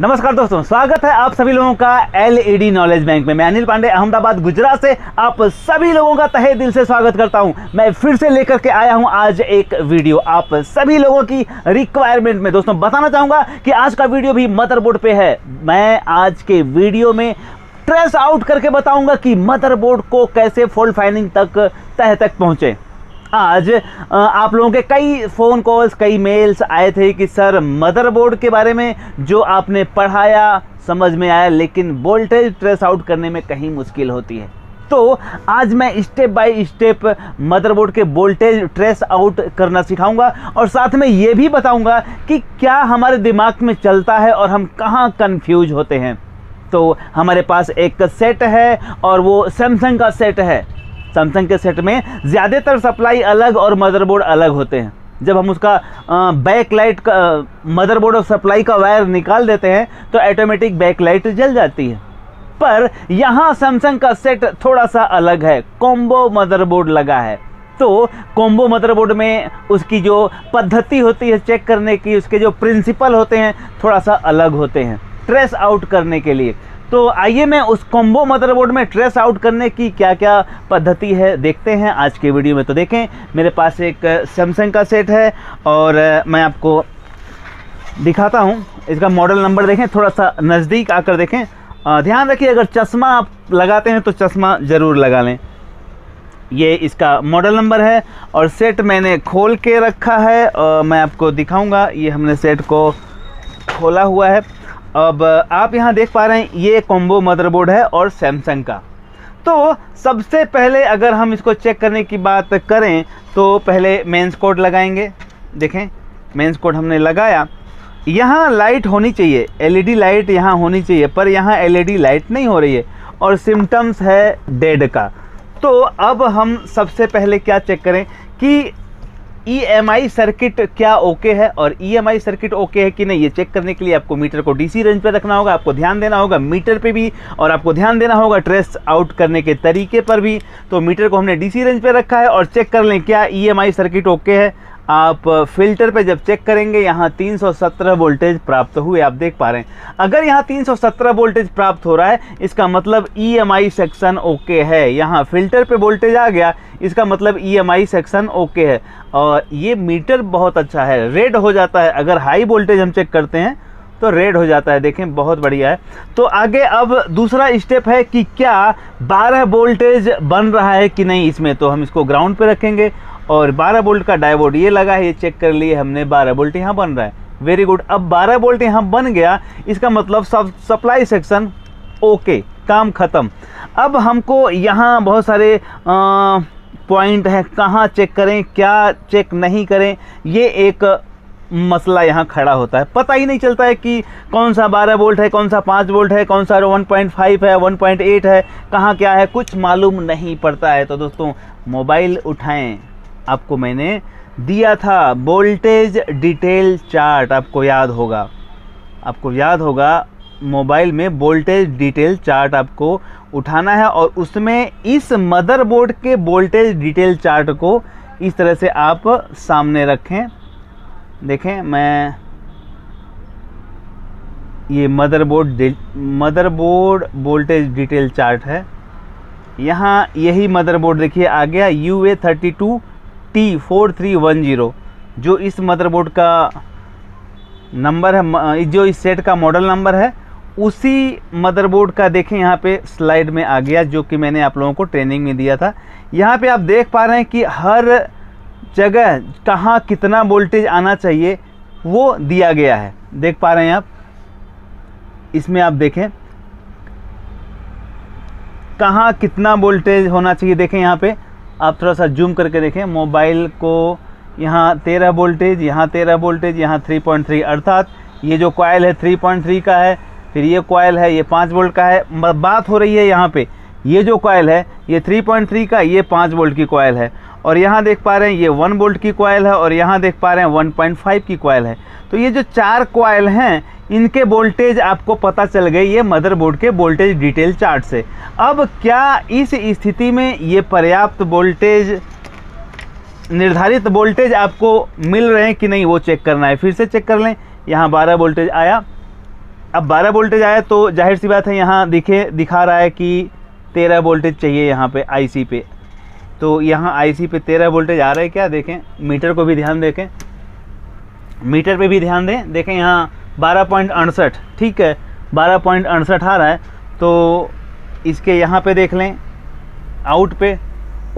नमस्कार दोस्तों, स्वागत है आप सभी लोगों का एलईडी नॉलेज बैंक में। मैं अनिल पांडे अहमदाबाद गुजरात से आप सभी लोगों का तहे दिल से स्वागत करता हूं। मैं फिर से लेकर के आया हूं आज एक वीडियो आप सभी लोगों की रिक्वायरमेंट में। दोस्तों बताना चाहूंगा कि आज का वीडियो भी मदरबोर्ड पे है। मैं आज के वीडियो में ट्रेस आउट करके बताऊंगा कि मदरबोर्ड को कैसे फॉल्ट फाइंडिंग तह तक पहुंचे। आज आप लोगों के कई फ़ोन कॉल्स, कई मेल्स आए थे कि सर मदरबोर्ड के बारे में जो आपने पढ़ाया समझ में आया, लेकिन वोल्टेज ट्रेस आउट करने में कहीं मुश्किल होती है। तो आज मैं स्टेप बाय स्टेप मदरबोर्ड के वोल्टेज ट्रेस आउट करना सिखाऊंगा और साथ में ये भी बताऊंगा कि क्या हमारे दिमाग में चलता है और हम कहाँ कंफ्यूज होते हैं। तो हमारे पास एक सेट है और वो सैमसंग का सेट है। सैमसंग के सेट में ज़्यादातर सप्लाई अलग और मदरबोर्ड अलग होते हैं। जब हम उसका बैक लाइट का मदरबोर्ड और सप्लाई का वायर निकाल देते हैं तो ऑटोमेटिक बैक लाइट जल जाती है। पर यहाँ सैमसंग का सेट थोड़ा सा अलग है, कॉम्बो मदरबोर्ड लगा है। तो कॉम्बो मदरबोर्ड में उसकी जो पद्धति होती है चेक करने की, उसके जो प्रिंसिपल होते हैं थोड़ा सा अलग होते हैं ट्रेस आउट करने के लिए। तो आइए मैं उस कॉम्बो मदरबोर्ड में ट्रेस आउट करने की क्या क्या पद्धति है देखते हैं आज के वीडियो में। तो देखें, मेरे पास एक सैमसंग का सेट है और मैं आपको दिखाता हूं। इसका मॉडल नंबर देखें, थोड़ा सा नज़दीक आकर देखें। ध्यान रखिए, अगर चश्मा आप लगाते हैं तो चश्मा ज़रूर लगा लें। ये इसका मॉडल नंबर है और सेट मैंने खोल के रखा है और मैं आपको दिखाऊँगा। ये हमने सेट को खोला हुआ है। अब आप यहाँ देख पा रहे हैं ये कॉम्बो मदरबोर्ड है और सैमसंग का। तो सबसे पहले अगर हम इसको चेक करने की बात करें तो पहले मेंस कोड लगाएंगे। देखें, मेंस कोड हमने लगाया। यहाँ लाइट होनी चाहिए, एलईडी लाइट यहाँ होनी चाहिए, पर यहाँ एलईडी लाइट नहीं हो रही है और सिम्टम्स है डेड का। तो अब हम सबसे पहले क्या चेक करें कि EMI सर्किट क्या ओके है और EMI सर्किट ओके है कि नहीं। ये चेक करने के लिए आपको मीटर को DC रेंज पे रखना होगा, आपको ध्यान देना होगा मीटर पे भी और आपको ध्यान देना होगा ट्रेस आउट करने के तरीके पर भी। तो मीटर को हमने DC रेंज पे रखा है और चेक कर लें क्या EMI सर्किट ओके है। आप फिल्टर पे जब चेक करेंगे यहाँ 317 वोल्टेज प्राप्त हुए, आप देख पा रहे हैं। अगर यहाँ 317 वोल्टेज प्राप्त हो रहा है इसका मतलब EMI सेक्शन ओके है। यहाँ फिल्टर पे वोल्टेज आ गया, इसका मतलब EMI सेक्शन ओके है। और ये मीटर बहुत अच्छा है, रेड हो जाता है। अगर हाई वोल्टेज हम चेक करते हैं तो रेड हो जाता है। देखें, बहुत बढ़िया है। तो आगे अब दूसरा स्टेप है कि क्या 12 वोल्टेज बन रहा है कि नहीं इसमें। तो हम इसको ग्राउंड पे रखेंगे और 12 वोल्ट का डायोड ये लगा है, ये चेक कर लिए हमने 12 वोल्ट यहाँ बन रहा है। Very good. अब 12 वोल्ट यहाँ बन गया, इसका मतलब सब सप्लाई सेक्शन ओके, काम खत्म। अब हमको यहाँ बहुत सारे पॉइंट है, कहाँ चेक करें, क्या चेक नहीं करें, ये एक मसला यहाँ खड़ा होता है। पता ही नहीं चलता है कि कौन सा 12 वोल्ट है, कौन सा 5 वोल्ट है, कौन सा 1.5 है, 1.8 है, कहाँ क्या है, कुछ मालूम नहीं पड़ता है। तो दोस्तों मोबाइल उठाएं, आपको मैंने दिया था वोल्टेज डिटेल चार्ट, आपको याद होगा मोबाइल में वोल्टेज डिटेल चार्ट आपको उठाना है और उसमें इस मदरबोर्ड के वोल्टेज डिटेल चार्ट को इस तरह से आप सामने रखें। देखें, मैं ये मदरबोर्ड वोल्टेज डिटेल चार्ट है। यहाँ यही मदरबोर्ड देखिए आ गया UA32T4310, जो इस मदरबोर्ड का नंबर है, जो इस सेट का मॉडल नंबर है, उसी मदरबोर्ड का देखें यहाँ पे स्लाइड में आ गया, जो कि मैंने आप लोगों को ट्रेनिंग में दिया था। यहाँ पे आप देख पा रहे हैं कि हर जगह कहाँ कितना वोल्टेज आना चाहिए वो दिया गया है। देख पा रहे हैं आप, इसमें आप देखें कहाँ कितना वोल्टेज होना चाहिए। देखें यहाँ पे आप थोड़ा सा जूम करके देखें मोबाइल को, यहाँ 13 वोल्टेज, यहाँ 13 वोल्टेज, यहाँ 3.3, अर्थात ये जो कॉइल है 3.3 का है, फिर ये कॉइल है ये 5 वोल्ट का है। बात हो रही है यहाँ पे ये जो कॉइल है ये 3.3 का, ये 5 वोल्ट की कॉइल है और यहाँ देख पा रहे हैं ये 1 वोल्ट की कॉइल है और यहाँ देख पा रहे हैं 1.5 की कॉइल है। तो ये जो 4 कॉइल हैं इनके वोल्टेज आपको पता चल गई ये मदरबोर्ड के वोल्टेज डिटेल चार्ट से। अब क्या इस स्थिति में ये पर्याप्त वोल्टेज, निर्धारित वोल्टेज आपको मिल रहे हैं कि नहीं वो चेक करना है। फिर से चेक कर लें, यहाँ 12 वोल्टेज आया, अब 12 वोल्टेज आया तो जाहिर सी बात है यहाँ दिखा रहा है कि 13 वोल्टेज चाहिए यहाँ पे आईसी पे। तो यहाँ आईसी पे 13 वोल्टेज आ रहा है क्या, देखें मीटर को भी ध्यान देखें, मीटर पे भी ध्यान दें, देखें यहाँ 12.68, ठीक है 12.68 आ रहा है। तो इसके यहाँ पे देख लें आउट पे,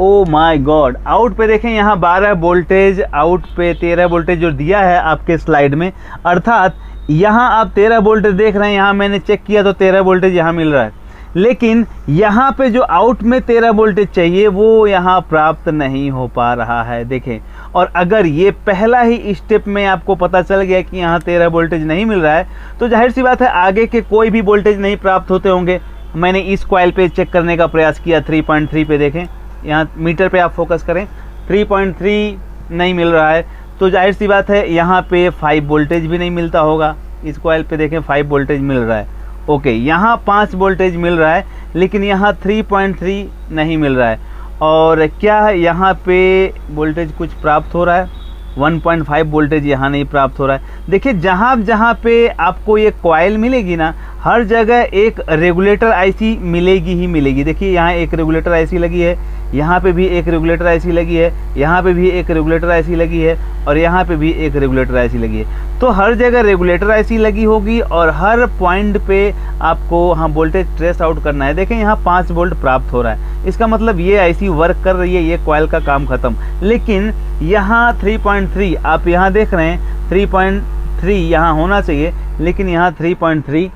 ओ माय गॉड, आउट पे देखें यहाँ 12 वोल्टेज, आउट पे 13 वोल्टेज जो दिया है आपके स्लाइड में, अर्थात यहाँ आप 13 वोल्टेज देख रहे हैं, यहाँ मैंने चेक किया तो 13 वोल्टेज यहाँ मिल रहा है, लेकिन यहाँ पे जो आउट में 13 वोल्टेज चाहिए वो यहाँ प्राप्त नहीं हो पा रहा है, देखें। और अगर ये पहला ही स्टेप में आपको पता चल गया कि यहाँ 13 वोल्टेज नहीं मिल रहा है तो जाहिर सी बात है आगे के कोई भी वोल्टेज नहीं प्राप्त होते होंगे। मैंने इस कॉइल पे चेक करने का प्रयास किया, 3.3 पे देखें, यहाँ मीटर पे आप फोकस करें, 3.3 नहीं मिल रहा है, तो जाहिर सी बात है यहाँ पे 5 वोल्टेज भी नहीं मिलता होगा। इस कॉइल पे देखें 5 वोल्टेज मिल रहा है, ओके, यहाँ 5 वोल्टेज मिल रहा है, लेकिन यहाँ 3.3 नहीं मिल रहा है। और क्या है यहाँ पे वोल्टेज कुछ प्राप्त हो रहा है, 1.5 वोल्टेज यहाँ नहीं प्राप्त हो रहा है। देखिए जहाँ पे आपको ये कॉइल मिलेगी ना, हर जगह एक रेगुलेटर आईसी मिलेगी ही मिलेगी। देखिए यहाँ एक रेगुलेटर आईसी लगी है, यहाँ पे भी एक रेगुलेटर आईसी लगी है, यहाँ पे भी एक रेगुलेटर आईसी लगी है, और यहाँ पे भी एक रेगुलेटर आईसी लगी है। तो हर जगह रेगुलेटर आईसी लगी होगी और हर पॉइंट पे आपको हाँ वोल्टेज ट्रेस आउट करना है। देखें यहाँ 5 वोल्ट प्राप्त हो रहा है, इसका मतलब ये आईसी वर्क कर रही है, ये कॉइल का काम खत्म। लेकिन यहाँ 3.3 आप यहाँ देख रहे हैं, 3.3 यहाँ होना चाहिए, लेकिन यहाँ 3.3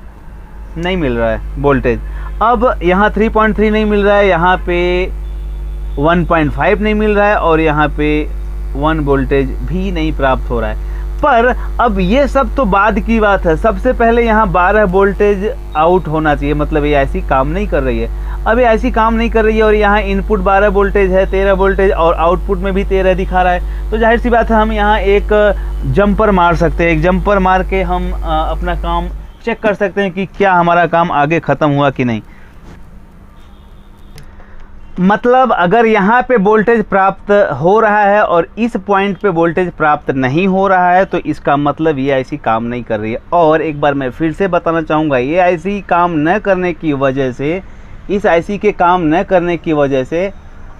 नहीं मिल रहा है वोल्टेज। अब यहाँ 3.3 नहीं मिल रहा है, यहाँ पे 1.5 नहीं मिल रहा है, और यहाँ पे 1 वोल्टेज भी नहीं प्राप्त हो रहा है। पर अब ये सब तो बाद की बात है, सबसे पहले यहाँ 12 वोल्टेज आउट होना चाहिए, मतलब ये ऐसी काम नहीं कर रही है। अब ये ऐसी काम नहीं कर रही है और यहाँ इनपुट 12 वोल्टेज है, 13 वोल्टेज, और आउटपुट में भी 13 दिखा रहा है। तो जाहिर सी बात है हम यहाँ एक जंपर मार सकते हैं, एक जंपर मार के हम अपना काम चेक कर सकते हैं कि क्या हमारा काम आगे ख़त्म हुआ कि नहीं। मतलब अगर यहाँ पे वोल्टेज प्राप्त हो रहा है और इस पॉइंट पे वोल्टेज प्राप्त नहीं हो रहा है, तो इसका मतलब ये आईसी काम नहीं कर रही है। और एक बार मैं फिर से बताना चाहूँगा, ये आईसी काम न करने की वजह से, इस आईसी के काम न करने की वजह से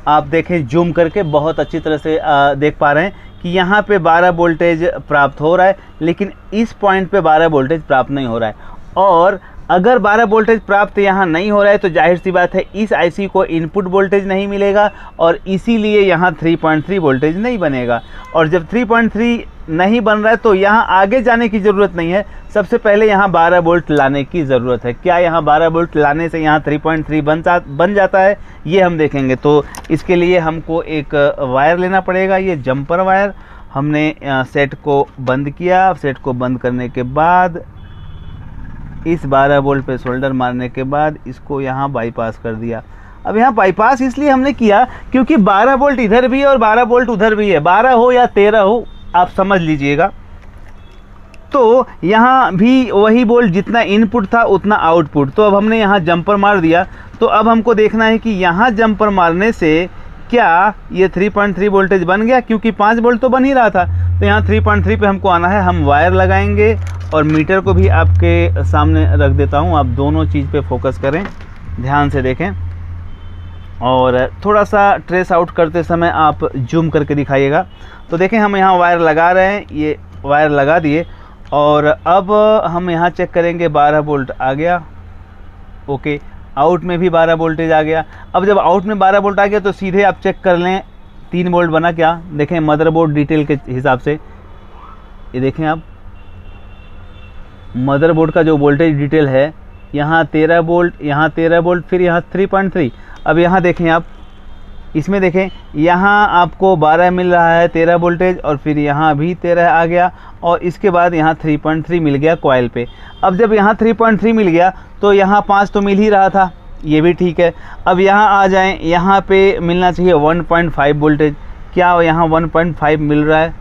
आप देखें जूम करके बहुत अच्छी तरह से देख पा रहे हैं कि यहाँ पे 12 वोल्टेज प्राप्त हो रहा है, लेकिन इस पॉइंट पे 12 वोल्टेज प्राप्त नहीं हो रहा है। और अगर 12 वोल्टेज प्राप्त यहाँ नहीं हो रहा है तो जाहिर सी बात है इस आईसी को इनपुट वोल्टेज नहीं मिलेगा, और इसीलिए यहाँ 3.3 वोल्टेज नहीं बनेगा। और जब 3.3 नहीं बन रहा है तो यहाँ आगे जाने की ज़रूरत नहीं है, सबसे पहले यहाँ 12 वोल्ट लाने की ज़रूरत है। क्या यहाँ 12 वोल्ट लाने से यहाँ 3.3 बन जाता है, ये हम देखेंगे। तो इसके लिए हमको एक वायर लेना पड़ेगा, ये जंपर वायर। हमने सेट को बंद किया, सेट को बंद करने के बाद इस 12 वोल्ट पे सोल्डर मारने के बाद इसको यहाँ बाईपास कर दिया। अब यहाँ बाईपास इसलिए हमने किया क्योंकि 12 वोल्ट इधर भी है और 12 वोल्ट उधर भी है, 12 हो या 13 हो आप समझ लीजिएगा। तो यहाँ भी वही वोल्ट, जितना इनपुट था उतना आउटपुट। तो अब हमने यहाँ जंपर मार दिया, तो अब हमको देखना है कि यहाँ जंपर मारने से क्या ये 3.3 वोल्टेज बन गया, क्योंकि 5 वोल्ट तो बन ही रहा था। तो यहाँ 3.3 पे हमको आना है। हम वायर लगाएंगे और मीटर को भी आपके सामने रख देता हूँ, आप दोनों चीज़ पे फोकस करें, ध्यान से देखें, और थोड़ा सा ट्रेस आउट करते समय आप जूम करके दिखाइएगा। तो देखें हम यहाँ वायर लगा रहे हैं, ये वायर लगा दिए, और अब हम यहाँ चेक करेंगे 12 वोल्ट आ गया, ओके, आउट में भी 12 वोल्टेज आ गया। अब जब आउट में 12 वोल्ट आ गया तो सीधे आप चेक कर लें 3 वोल्ट बना क्या, देखें मदरबोर्ड डिटेल के हिसाब से, ये देखें आप मदरबोर्ड का जो वोल्टेज डिटेल है, यहाँ 13 वोल्ट, यहाँ 13 वोल्ट, फिर यहाँ 3.3। अब यहाँ देखें आप, इसमें देखें यहाँ आपको 12 मिल रहा है 13 वोल्टेज, और फिर यहाँ भी 13 आ गया, और इसके बाद यहाँ 3.3 मिल गया कॉइल पे। अब जब यहाँ 3.3 मिल गया तो यहाँ 5 तो मिल ही रहा था, ये भी ठीक है। अब यहाँ आ जाएं, यहाँ पे मिलना चाहिए 1.5 वोल्टेज, क्या यहाँ 1.5 मिल रहा है?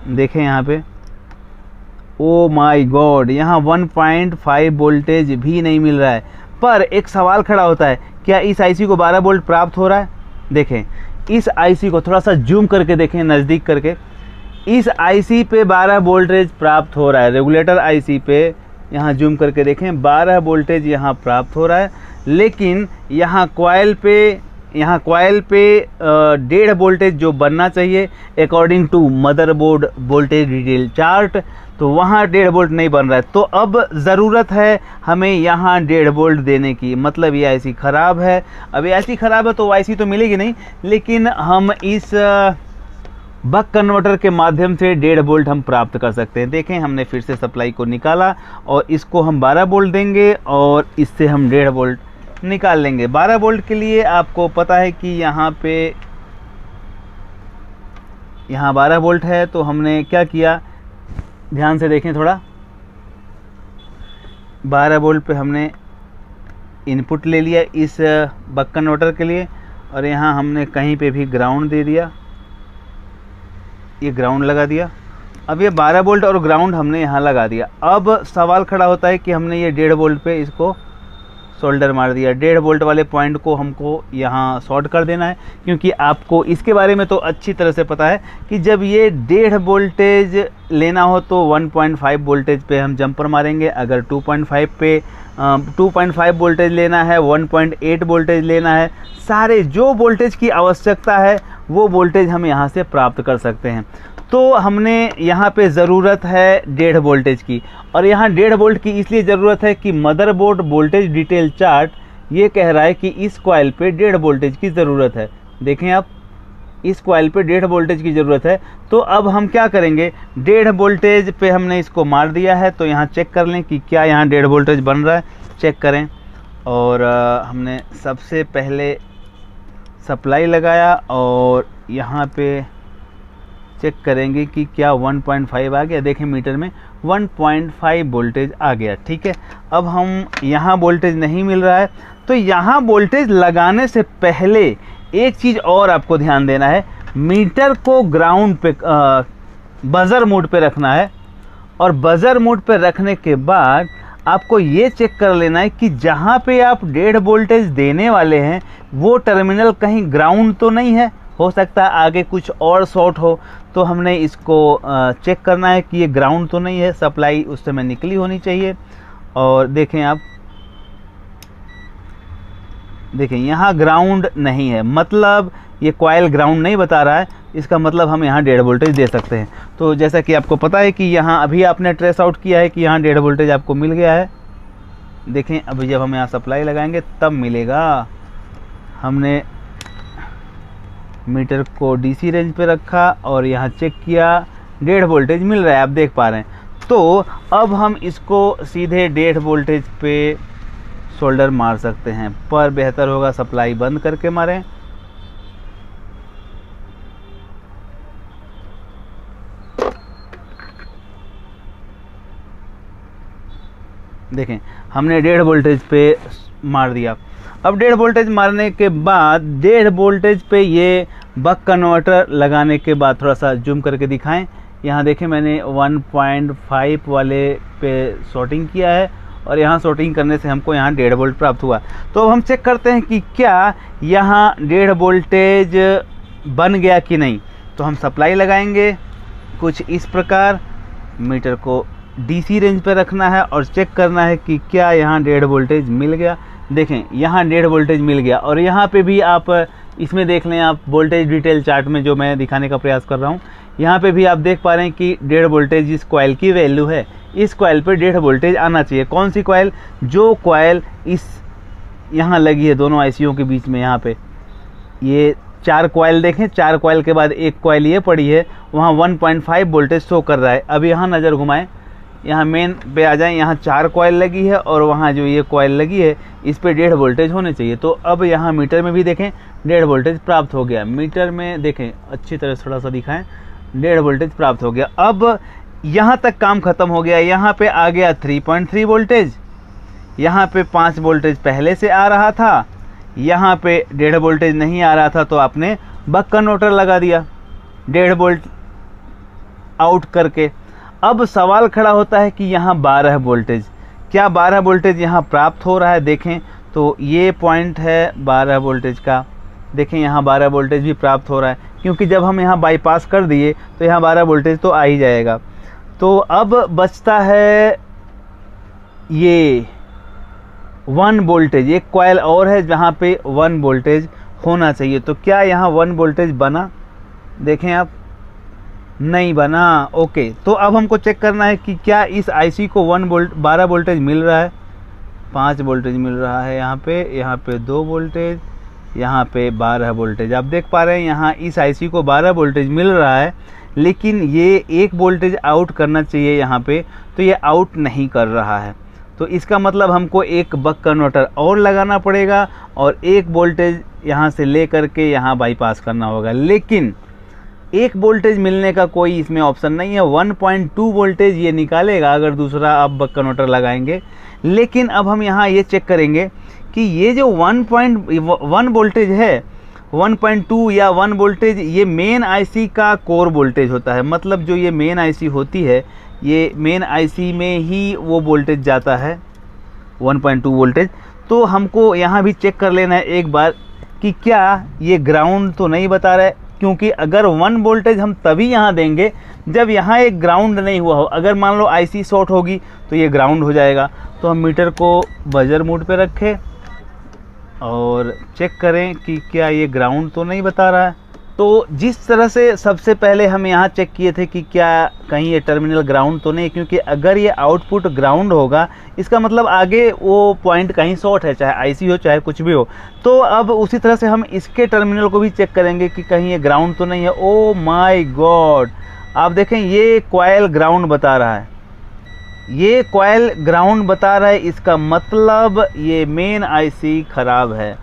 देखें यहाँ पे, ओ माय गॉड, यहाँ 1.5 वोल्टेज भी नहीं मिल रहा है। पर एक सवाल खड़ा होता है, क्या इस आईसी को 12 वोल्ट प्राप्त हो रहा है? देखें इस आईसी को थोड़ा सा जूम करके देखें, नज़दीक करके, इस आईसी पे 12 वोल्टेज प्राप्त हो रहा है। रेगुलेटर आईसी पे यहाँ जूम करके देखें 12 वोल्टेज यहाँ प्राप्त हो रहा है, लेकिन यहाँ कॉइल पे 1.5 वोल्टेज जो बनना चाहिए according to motherboard voltage detail chart, तो वहाँ 1.5 वोल्ट नहीं बन रहा है। तो अब ज़रूरत है हमें यहाँ 1.5 वोल्ट देने की। मतलब ये आईसी ख़राब है। अब ये आईसी ख़राब है तो आईसी तो मिलेगी नहीं, लेकिन हम इस बक कन्वर्टर के माध्यम से 1.5 वोल्ट हम प्राप्त कर सकते हैं। देखें, हमने फिर से सप्लाई को निकाला और इसको हम 12 वोल्ट देंगे और इससे हम 1.5 वोल्ट निकाल लेंगे। 12 वोल्ट के लिए आपको पता है कि यहाँ 12 वोल्ट है, तो हमने क्या किया, ध्यान से देखें थोड़ा। 12 वोल्ट पे हमने इनपुट ले लिया इस बक कन्वर्टर के लिए, और यहाँ हमने कहीं पे भी ग्राउंड दे दिया, ये ग्राउंड लगा दिया। अब ये 12 वोल्ट और ग्राउंड हमने यहाँ लगा दिया। अब सवाल खड़ा होता है कि हमने ये 1.5 वोल्ट पे इसको सोल्डर मार दिया। 1.5 वोल्ट वाले पॉइंट को हमको यहाँ शॉर्ट कर देना है, क्योंकि आपको इसके बारे में तो अच्छी तरह से पता है कि जब ये 1.5 वोल्टेज लेना हो तो 1.5 वोल्टेज पे हम जंपर मारेंगे। अगर 2.5 वोल्टेज लेना है, 1.8 वोल्टेज लेना है, सारे जो वोल्टेज की आवश्यकता है वो वोल्टेज हम यहाँ से प्राप्त कर सकते हैं। तो हमने यहाँ पे ज़रूरत है 1.5 वोल्टेज की, और यहाँ 1.5 वोल्ट की इसलिए ज़रूरत है कि मदरबोर्ड वोल्टेज डिटेल चार्ट ये कह रहा है कि इस कॉइल पे 1.5 वोल्टेज की ज़रूरत है। देखें आप, इस कॉइल पे 1.5 वोल्टेज की ज़रूरत है। तो अब हम क्या करेंगे, 1.5 वोल्टेज पे हमने इसको मार दिया है, तो यहाँ चेक कर लें कि क्या यहाँ 1.5 वोल्टेज बन रहा है, चेक करें। और हमने सबसे पहले सप्लाई लगाया और यहाँ पे चेक करेंगे कि क्या 1.5 आ गया। देखें मीटर में 1.5 वोल्टेज आ गया, ठीक है। अब हम यहाँ वोल्टेज नहीं मिल रहा है, तो यहाँ वोल्टेज लगाने से पहले एक चीज़ और आपको ध्यान देना है। मीटर को ग्राउंड पे बजर मोड पे रखना है, और बजर मोड पे रखने के बाद आपको ये चेक कर लेना है कि जहाँ पे आप 1.5 वोल्टेज देने वाले हैं वो टर्मिनल कहीं ग्राउंड तो नहीं है। हो सकता है आगे कुछ और शॉर्ट हो, तो हमने इसको चेक करना है कि ये ग्राउंड तो नहीं है, सप्लाई उस समय निकली होनी चाहिए। और देखें आप, देखें यहाँ ग्राउंड नहीं है, मतलब ये कॉइल ग्राउंड नहीं बता रहा है। इसका मतलब हम यहाँ 1.5 वोल्टेज दे सकते हैं। तो जैसा कि आपको पता है कि यहाँ अभी आपने ट्रेस आउट किया है कि यहाँ 1.5 वोल्टेज आपको मिल गया है। देखें, अभी जब हम यहाँ सप्लाई लगाएंगे तब मिलेगा। हमने मीटर को डीसी रेंज पे रखा और यहाँ चेक किया, 1.5 वोल्टेज मिल रहा है, आप देख पा रहे हैं। तो अब हम इसको सीधे 1.5 वोल्टेज पे सोल्डर मार सकते हैं, पर बेहतर होगा सप्लाई बंद करके मारें। देखें, हमने 1.5 वोल्टेज पे मार दिया। अब 1.5 वोल्टेज मारने के बाद 1.5 वोल्टेज पे ये बक कन्वर्टर लगाने के बाद थोड़ा सा जूम करके दिखाएं। यहाँ देखें, मैंने 1.5 वाले पे शॉर्टिंग किया है, और यहाँ शॉर्टिंग करने से हमको यहाँ 1.5 वोल्ट प्राप्त हुआ। तो अब हम चेक करते हैं कि क्या यहाँ 1.5 वोल्टेज बन गया कि नहीं। तो हम सप्लाई लगाएंगे कुछ इस प्रकार, मीटर को डीसी रेंज पे रखना है और चेक करना है कि क्या यहाँ 1.5 वोल्टेज मिल गया। देखें, यहाँ 1.5 वोल्टेज मिल गया, और यहाँ पे भी आप इसमें देख लें, आप वोल्टेज डिटेल चार्ट में जो मैं दिखाने का प्रयास कर रहा हूँ, यहाँ पे भी आप देख पा रहे हैं कि 1.5 वोल्टेज इस कॉइल की वैल्यू है। इस कॉइल पे 1.5 वोल्टेज आना चाहिए। कौन सी कॉइल? जो कॉइल इस यहाँ लगी है दोनों आईसीओ के बीच में। यहाँ पे ये 4 कॉइल देखें, 4 कॉइल के बाद एक कॉइल ये पड़ी है, वहाँ 1.5 वोल्टेज शो कर रहा है। अब यहाँ नज़र घुमाएं, यहाँ मेन पे आ जाएं, यहाँ 4 कॉइल लगी है और वहाँ जो ये कॉइल लगी है इस पे 1.5 वोल्टेज होने चाहिए। तो अब यहाँ मीटर में भी देखें 1.5 वोल्टेज प्राप्त हो गया। मीटर में देखें, अच्छी तरह थोड़ा सा दिखाएं, 1.5 वोल्टेज प्राप्त हो गया। अब यहाँ तक काम खत्म हो गया। यहाँ पे आ गया 3.3 वोल्टेज, यहाँ पे 5 वोल्टेज पहले से आ रहा था, यहाँ पे 1.5 वोल्टेज नहीं आ रहा था, तो आपने बक कन्वर्टर लगा दिया 1.5 वोल्ट आउट करके। अब सवाल खड़ा होता है कि यहाँ 12 वोल्टेज, क्या 12 वोल्टेज यहाँ प्राप्त हो रहा है? देखें तो ये पॉइंट है 12 वोल्टेज का, देखें यहाँ 12 वोल्टेज भी प्राप्त हो रहा है, क्योंकि जब हम यहाँ बाईपास कर दिए तो यहाँ 12 वोल्टेज तो आ ही जाएगा। तो अब बचता है ये 1 वोल्टेज, एक कॉइल और है जहाँ पे 1 वोल्टेज होना चाहिए। तो क्या यहाँ 1 वोल्टेज बना? देखें आप, नहीं बना। ओके, तो अब हमको चेक करना है कि क्या इस आईसी को 12 वोल्टेज मिल रहा है। 5 वोल्टेज मिल रहा है यहाँ पे 2 वोल्टेज, यहाँ पे 12 वोल्टेज। आप देख पा रहे हैं यहाँ इस आईसी को 12 वोल्टेज मिल रहा है, लेकिन ये 1 वोल्टेज आउट करना चाहिए यहाँ पे, तो ये आउट नहीं कर रहा है। तो इसका मतलब हमको एक बक कन्वर्टर और लगाना पड़ेगा और 1 वोल्टेज यहाँ से ले करके यहाँ बाईपास करना होगा। लेकिन 1 वोल्टेज मिलने का कोई इसमें ऑप्शन नहीं है। 1.2 वोल्टेज ये निकालेगा अगर दूसरा आप बक कन्वर्टर लगाएंगे। लेकिन अब हम यहाँ ये चेक करेंगे कि ये जो 1.1 वोल्टेज है, 1.2 या 1 वोल्टेज, ये मेन आईसी का कोर वोल्टेज होता है। मतलब जो ये मेन आईसी होती है, ये मेन आईसी में ही वो वोल्टेज जाता है 1.2 वोल्टेज। तो हमको यहाँ भी चेक कर लेना है एक बार कि क्या ये ग्राउंड तो नहीं बता रहा है, क्योंकि अगर 1 वोल्टेज हम तभी यहाँ देंगे जब यहाँ एक ग्राउंड नहीं हुआ हो। अगर मान लो आईसी शॉर्ट होगी तो ये ग्राउंड हो जाएगा। तो हम मीटर को बजर मोड पे रखें और चेक करें कि क्या ये ग्राउंड तो नहीं बता रहा है। तो जिस तरह से सबसे पहले हम यहाँ चेक किए थे कि क्या कहीं ये टर्मिनल ग्राउंड तो नहीं, क्योंकि अगर ये आउटपुट ग्राउंड होगा इसका मतलब आगे वो पॉइंट कहीं शॉर्ट है, चाहे आईसी हो चाहे कुछ भी हो। तो अब उसी तरह से हम इसके टर्मिनल को भी चेक करेंगे कि कहीं ये ग्राउंड तो नहीं है। ओ माय गॉड, आप देखें ये कॉइल ग्राउंड बता रहा है, ये कॉइल ग्राउंड बता रहा है। इसका मतलब ये मेन आईसी खराब है,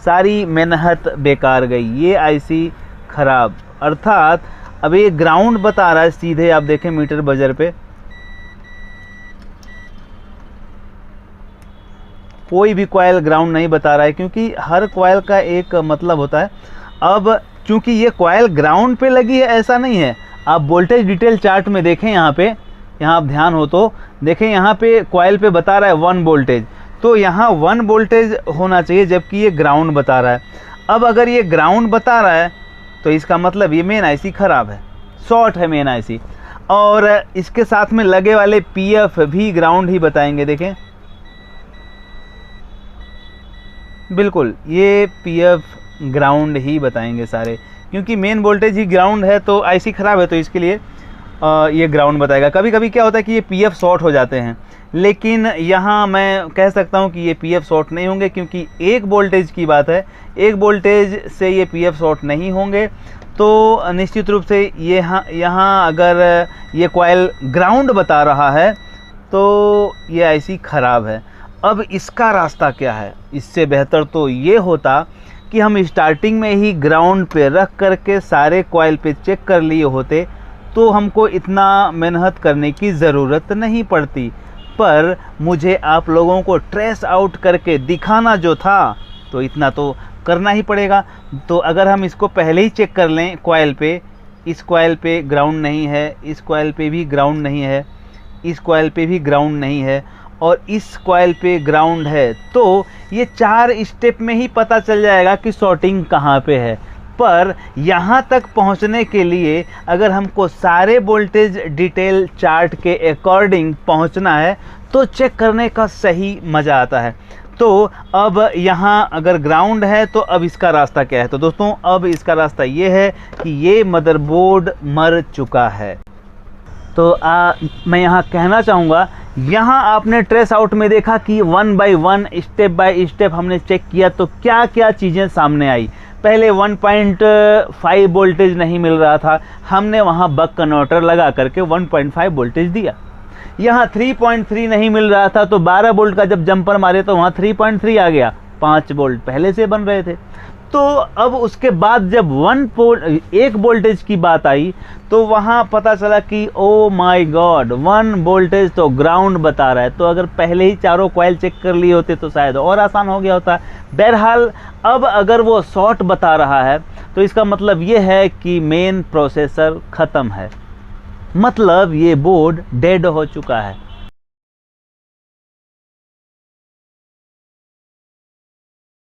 सारी मेहनत बेकार गई, ये आईसी खराब। अर्थात अब ये ग्राउंड बता रहा है सीधे, आप देखें मीटर बजर पे कोई भी कॉइल ग्राउंड नहीं बता रहा है, क्योंकि हर कॉइल का एक मतलब होता है। अब चूंकि ये कॉइल ग्राउंड पे लगी है ऐसा नहीं है, आप वोल्टेज डिटेल चार्ट में देखें, यहाँ आप ध्यान हो तो देखें, यहाँ पे कॉइल पे बता रहा है 1 वोल्टेज, तो यहाँ 1 वोल्टेज होना चाहिए, जबकि ये ग्राउंड बता रहा है। अब अगर ये ग्राउंड बता रहा है तो इसका मतलब ये मेन आईसी खराब है, शॉर्ट है मेन आईसी। और इसके साथ में लगे वाले पीएफ भी ग्राउंड ही बताएंगे। देखें बिल्कुल ये पीएफ ग्राउंड ही बताएंगे सारे, क्योंकि मेन वोल्टेज ही ग्राउंड है तो आईसी खराब है, तो इसके लिए ये ग्राउंड बताएगा। कभी कभी क्या होता है कि ये पीएफ शॉर्ट हो जाते हैं, लेकिन यहाँ मैं कह सकता हूँ कि ये पीएफ शॉर्ट नहीं होंगे, क्योंकि 1 वोल्टेज की बात है, 1 वोल्टेज से ये पीएफ शॉर्ट नहीं होंगे। तो निश्चित रूप से ये यहाँ अगर ये कॉइल ग्राउंड बता रहा है तो ये आईसी खराब है। अब इसका रास्ता क्या है? इससे बेहतर तो ये होता कि हम स्टार्टिंग में ही ग्राउंड पे रख करके सारे कॉइल पे चेक कर लिए होते, तो हमको इतना मेहनत करने की ज़रूरत नहीं पड़ती। पर मुझे आप लोगों को ट्रेस आउट करके दिखाना जो था, तो इतना तो करना ही पड़ेगा। तो अगर हम इसको पहले ही चेक कर लें कॉइल पे, इस कॉइल पे ग्राउंड नहीं है, इस कॉइल पे भी ग्राउंड नहीं है, इस कॉइल पे भी ग्राउंड नहीं है, और इस कॉइल पे ग्राउंड है, तो ये 4 स्टेप में ही पता चल जाएगा कि शॉर्टिंग कहाँ पे है। पर यहाँ तक पहुँचने के लिए अगर हमको सारे वोल्टेज डिटेल चार्ट के अकॉर्डिंग पहुँचना है तो चेक करने का सही मज़ा आता है। तो अब यहाँ अगर ग्राउंड है तो अब इसका रास्ता क्या है? तो दोस्तों अब इसका रास्ता ये है कि ये मदरबोर्ड मर चुका है। तो मैं यहाँ कहना चाहूँगा, यहाँ आपने ट्रेस आउट में देखा कि 1 बाय 1 स्टेप बाय स्टेप हमने चेक किया, तो क्या क्या चीज़ें सामने आई। पहले 1.5 वोल्टेज नहीं मिल रहा था, हमने वहाँ बक कन्वर्टर लगा करके 1.5 वोल्टेज दिया। यहाँ 3.3 नहीं मिल रहा था, तो 12 वोल्ट का जब जंपर मारे तो वहाँ 3.3 आ गया, 5 वोल्ट पहले से बन रहे थे। तो अब उसके बाद जब 1 वोल्टेज की बात आई तो वहाँ पता चला कि ओ माय गॉड 1 वोल्टेज तो ग्राउंड बता रहा है। तो अगर पहले ही चारों कॉइल चेक कर लिए होते तो शायद और आसान हो गया होता। बहरहाल अब अगर वो शॉर्ट बता रहा है तो इसका मतलब ये है कि मेन प्रोसेसर ख़त्म है, मतलब ये बोर्ड डेड हो चुका है।